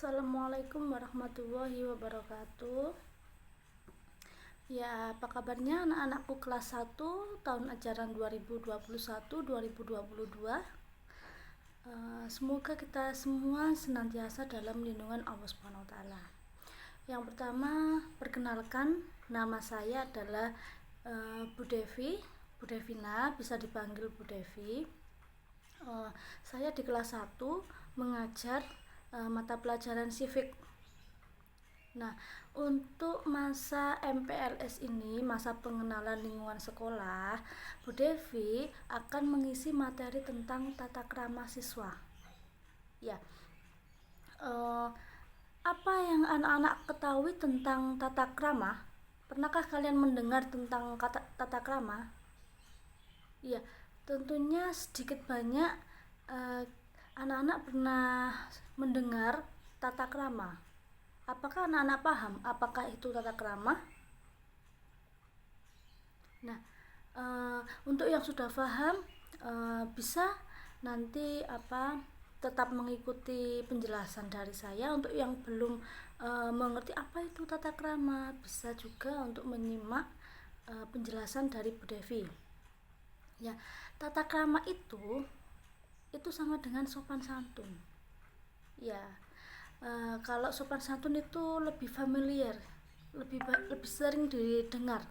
Assalamualaikum warahmatullahi wabarakatuh. Ya, apa kabarnya anak-anakku kelas 1 tahun ajaran 2021-2022. Semoga kita semua senantiasa dalam lindungan Allah Subhanahu wa taala. Yang pertama, perkenalkan, nama saya adalah Bu Devi, Bu Devina, bisa dipanggil Bu Devi. Saya di kelas 1 mengajar mata pelajaran civic. Nah, untuk masa MPLS ini, masa pengenalan lingkungan sekolah, Bu Devi akan mengisi materi tentang tata krama siswa. Ya, apa yang anak-anak ketahui tentang tata krama? Pernahkah kalian mendengar tentang tata krama? Ya, tentunya sedikit banyak anak-anak pernah mendengar tata krama. Apakah anak-anak paham apakah itu tata krama? Nah, untuk yang sudah paham bisa nanti tetap mengikuti penjelasan dari saya. Untuk yang belum mengerti apa itu tata krama, bisa juga untuk menyimak penjelasan dari Bu Devi. Ya, tata krama itu sama dengan sopan santun. Ya, kalau sopan santun itu lebih familiar, lebih sering didengar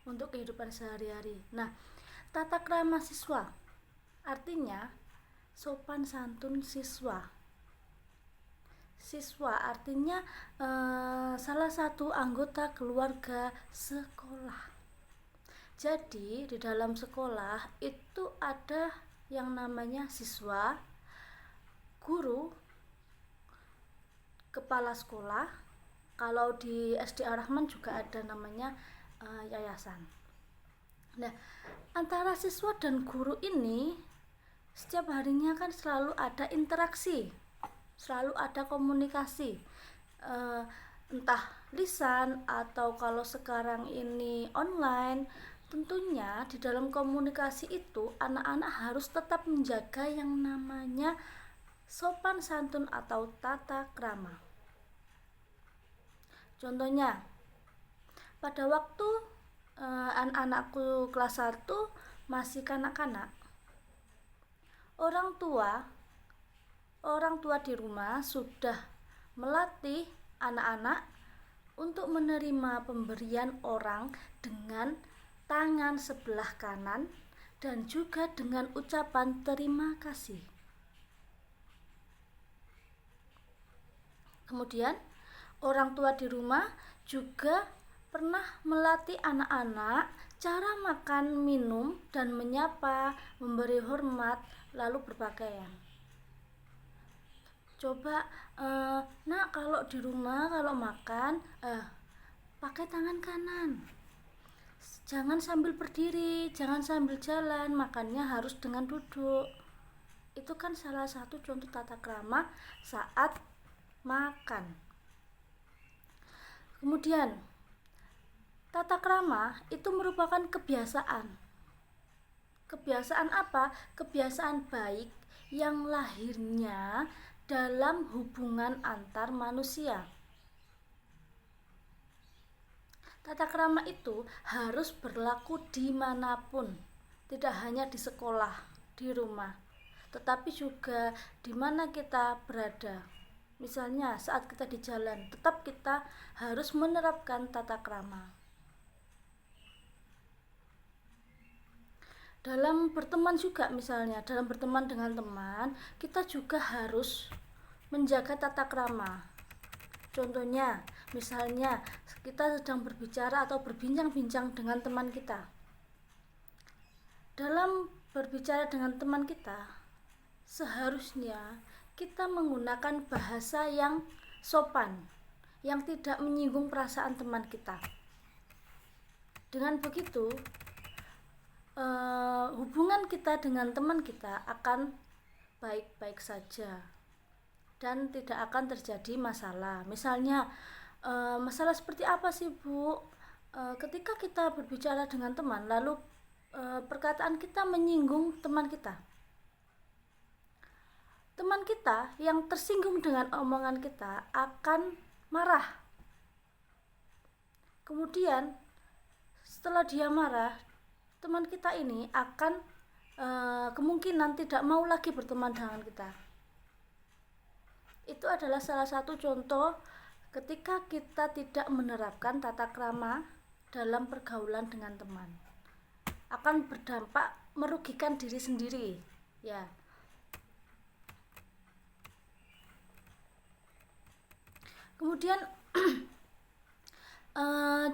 untuk kehidupan sehari-hari. Nah, tata krama siswa artinya sopan santun siswa. Siswa artinya salah satu anggota keluarga sekolah. Jadi di dalam sekolah itu ada yang namanya siswa, guru, kepala sekolah. Kalau di SD Ar-Rahman juga ada namanya yayasan. Nah, antara siswa dan guru ini setiap harinya kan selalu ada interaksi, selalu ada komunikasi, entah lisan atau kalau sekarang ini online. Tentunya di dalam komunikasi itu anak-anak harus tetap menjaga yang namanya sopan santun atau tata krama. Contohnya, pada waktu anak-anakku kelas 1 masih kanak-kanak, orang tua di rumah sudah melatih anak-anak untuk menerima pemberian orang dengan tangan sebelah kanan dan juga dengan ucapan terima kasih. Kemudian orang tua di rumah juga pernah melatih anak-anak cara makan, minum, dan menyapa, memberi hormat, lalu berpakaian. Coba nak, kalau di rumah kalau makan pakai tangan kanan, jangan sambil berdiri, jangan sambil jalan, makannya harus dengan duduk. Itu kan salah satu contoh tata krama saat makan. Kemudian tata krama itu merupakan kebiasaan. Kebiasaan apa? Kebiasaan baik yang lahirnya dalam hubungan antar manusia. Tata krama itu harus berlaku dimanapun, tidak hanya di sekolah, di rumah, tetapi juga di mana kita berada. Misalnya saat kita di jalan, tetap kita harus menerapkan tata krama. Dalam berteman juga, misalnya dalam berteman dengan teman, kita juga harus menjaga tata krama. Contohnya, misalnya kita sedang berbicara atau berbincang-bincang dengan teman kita. Dalam berbicara dengan teman kita, seharusnya kita menggunakan bahasa yang sopan, yang tidak menyinggung perasaan teman kita. Dengan begitu, hubungan kita dengan teman kita akan baik-baik saja dan tidak akan terjadi masalah. Misalnya, masalah seperti apa sih, Bu? Ketika kita berbicara dengan teman, lalu perkataan kita menyinggung teman kita, teman kita yang tersinggung dengan omongan kita akan marah. Kemudian setelah dia marah, teman kita ini akan kemungkinan tidak mau lagi berteman dengan kita. Itu adalah salah satu contoh ketika kita tidak menerapkan tata krama dalam pergaulan dengan teman. Akan berdampak merugikan diri sendiri, ya. Kemudian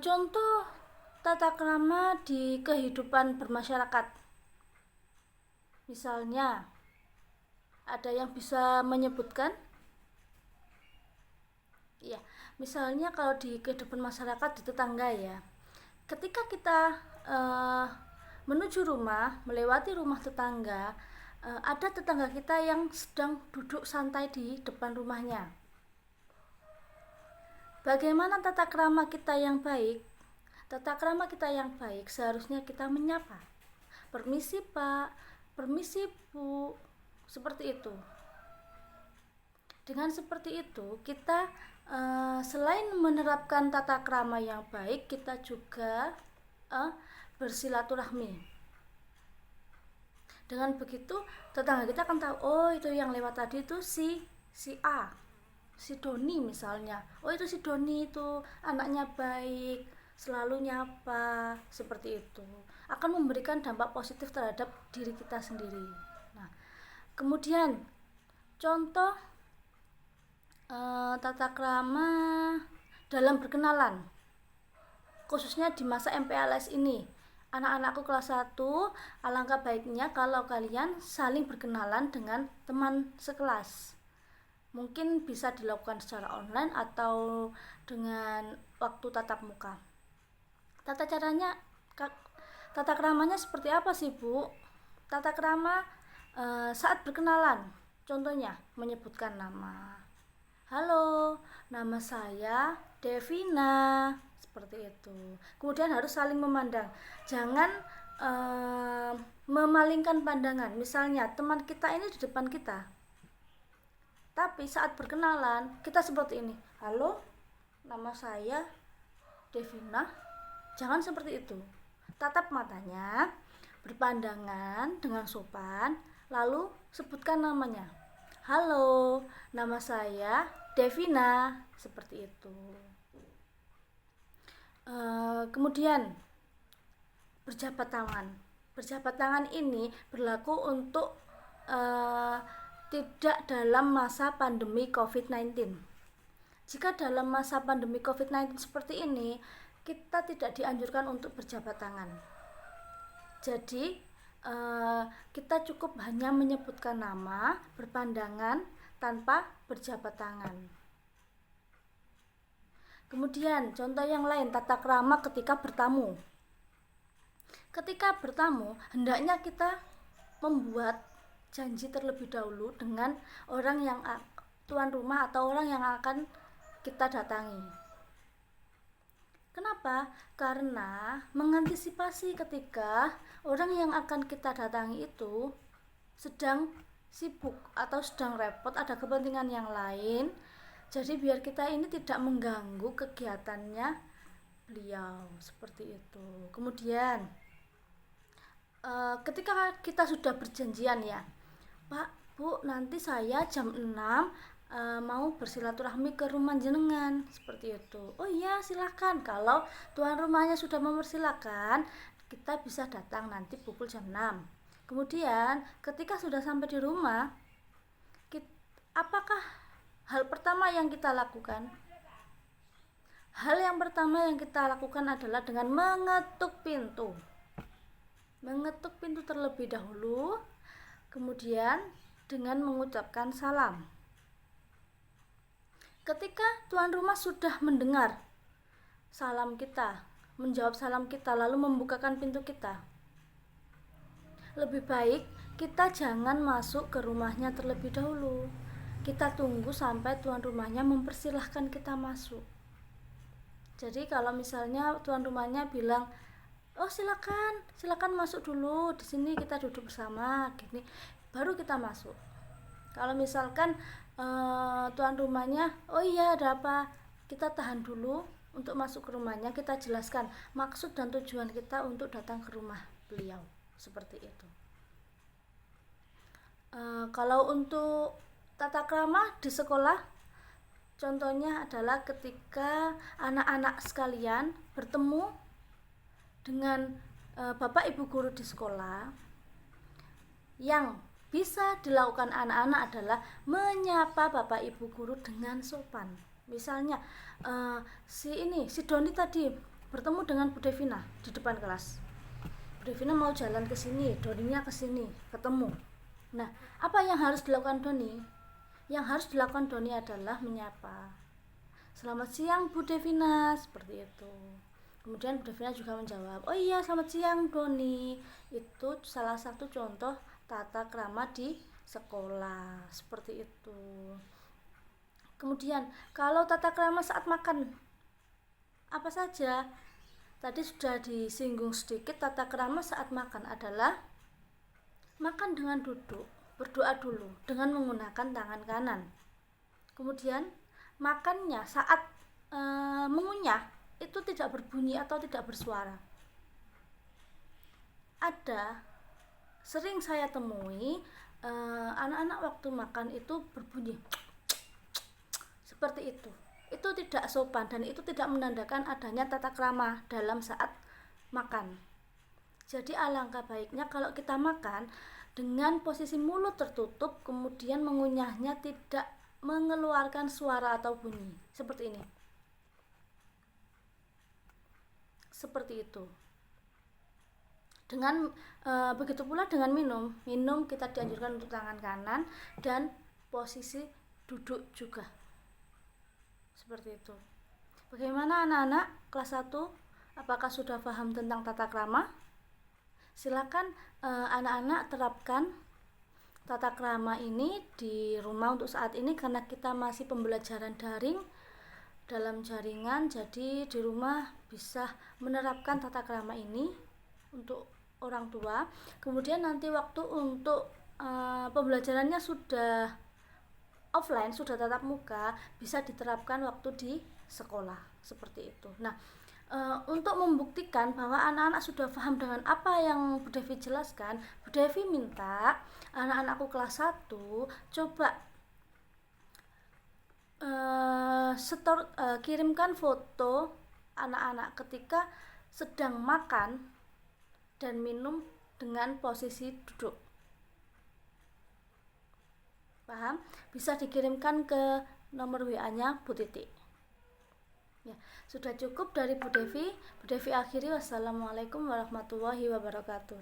contoh tata krama di kehidupan bermasyarakat. Misalnya, ada yang bisa menyebutkan? Ya, misalnya kalau di kehidupan masyarakat di tetangga ya. Ketika kita menuju rumah, melewati rumah tetangga, ada tetangga kita yang sedang duduk santai di depan rumahnya. Bagaimana tata krama kita yang baik? Tata krama kita yang baik seharusnya kita menyapa. Permisi Pak, permisi Bu, seperti itu. Dengan seperti itu, kita selain menerapkan tata krama yang baik, kita juga bersilaturahmi. Dengan begitu, tetangga kita akan tahu, oh itu yang lewat tadi itu si A, si Doni misalnya. Oh itu si Doni itu anaknya baik, selalu nyapa, seperti itu. Akan memberikan dampak positif terhadap diri kita sendiri. Nah, kemudian contoh tata krama dalam berkenalan, khususnya di masa MPLS ini. Anak-anakku kelas 1, alangkah baiknya kalau kalian saling berkenalan dengan teman sekelas. Mungkin bisa dilakukan secara online atau dengan waktu tatap muka. Tata kramanya seperti apa sih Bu? Tata krama saat berkenalan, contohnya menyebutkan nama. Halo, nama saya Devina, seperti itu. Kemudian harus saling memandang, jangan memalingkan pandangan. Misalnya teman kita ini di depan kita, tapi saat berkenalan kita seperti ini. Halo, nama saya Devina. Jangan seperti itu. Tatap matanya, berpandangan dengan sopan, lalu sebutkan namanya. Halo, nama saya Devina, seperti itu. Kemudian berjabat tangan. Berjabat tangan ini berlaku untuk tidak dalam masa pandemi COVID-19. Jika dalam masa pandemi COVID-19 seperti ini, kita tidak dianjurkan untuk berjabat tangan. Jadi kita cukup hanya menyebutkan nama, berpandangan tanpa berjabat tangan. Kemudian contoh yang lain, tata krama ketika bertamu. Ketika bertamu, hendaknya kita membuat janji terlebih dahulu dengan orang yang tuan rumah atau orang yang akan kita datangi. Kenapa? Karena mengantisipasi ketika orang yang akan kita datangi itu sedang sibuk atau sedang repot, ada kepentingan yang lain. Jadi biar kita ini tidak mengganggu kegiatannya beliau, seperti itu. Kemudian ketika kita sudah berjanjian ya, Pak, Bu, nanti saya jam 6 mau bersilaturahmi ke rumah jenengan, seperti itu. Oh iya, silahkan. Kalau tuan rumahnya sudah mempersilahkan, kita bisa datang nanti pukul jam 6. Kemudian ketika sudah sampai di rumah, apakah hal pertama yang kita lakukan? Hal yang pertama yang kita lakukan adalah dengan mengetuk pintu. Mengetuk pintu terlebih dahulu, kemudian dengan mengucapkan salam. Ketika tuan rumah sudah mendengar salam kita, menjawab salam kita, lalu membukakan pintu kita, lebih baik kita jangan masuk ke rumahnya terlebih dahulu. Kita tunggu sampai tuan rumahnya mempersilahkan kita masuk. Jadi kalau misalnya tuan rumahnya bilang, oh silakan masuk dulu, di sini kita duduk bersama, gini, baru kita masuk. Kalau misalkan tuan rumahnya, oh iya ada apa, kita tahan dulu untuk masuk ke rumahnya, kita jelaskan maksud dan tujuan kita untuk datang ke rumah beliau, seperti itu. Kalau untuk tata krama di sekolah, contohnya adalah ketika anak-anak sekalian bertemu dengan bapak ibu guru di sekolah, yang bisa dilakukan anak-anak adalah menyapa bapak ibu guru dengan sopan. Misalnya si Doni tadi bertemu dengan Bu Devina di depan kelas. Bu Devina mau jalan ke sini, Doninya ke sini, ketemu. Nah, apa yang harus dilakukan Doni? Yang harus dilakukan Doni adalah menyapa. Selamat siang Bu Devina, seperti itu. Kemudian Bu Devina juga menjawab, oh iya selamat siang Doni. Itu salah satu contoh tata krama di sekolah, seperti itu. Kemudian kalau tata krama saat makan, apa saja? Tadi sudah disinggung sedikit. Tata krama saat makan adalah makan dengan duduk, berdoa dulu dengan menggunakan tangan kanan. Kemudian makannya saat mengunyah itu tidak berbunyi atau tidak bersuara. Ada sering saya temui anak-anak waktu makan itu berbunyi seperti itu. Itu tidak sopan dan itu tidak menandakan adanya tata krama dalam saat makan. Jadi alangkah baiknya kalau kita makan dengan posisi mulut tertutup, kemudian mengunyahnya tidak mengeluarkan suara atau bunyi, seperti ini. Seperti itu. Dengan begitu pula dengan minum kita dianjurkan untuk tangan kanan dan posisi duduk juga, seperti itu. Bagaimana anak-anak kelas 1, apakah sudah paham tentang tata krama? Silakan anak-anak terapkan tata krama ini di rumah untuk saat ini, karena kita masih pembelajaran daring dalam jaringan, jadi di rumah bisa menerapkan tata krama ini untuk orang tua. Kemudian nanti waktu untuk pembelajarannya sudah offline, sudah tatap muka, bisa diterapkan waktu di sekolah, seperti itu. Nah, untuk membuktikan bahwa anak-anak sudah paham dengan apa yang Bu Devi jelaskan, Bu Devi minta anak-anakku kelas 1 coba kirimkan foto anak-anak ketika sedang makan dan minum dengan posisi duduk. Paham? Bisa dikirimkan ke nomor WA-nya Bu Titi. Ya, sudah cukup dari Bu Devi. Bu Devi akhiri. Wassalamualaikum warahmatullahi wabarakatuh.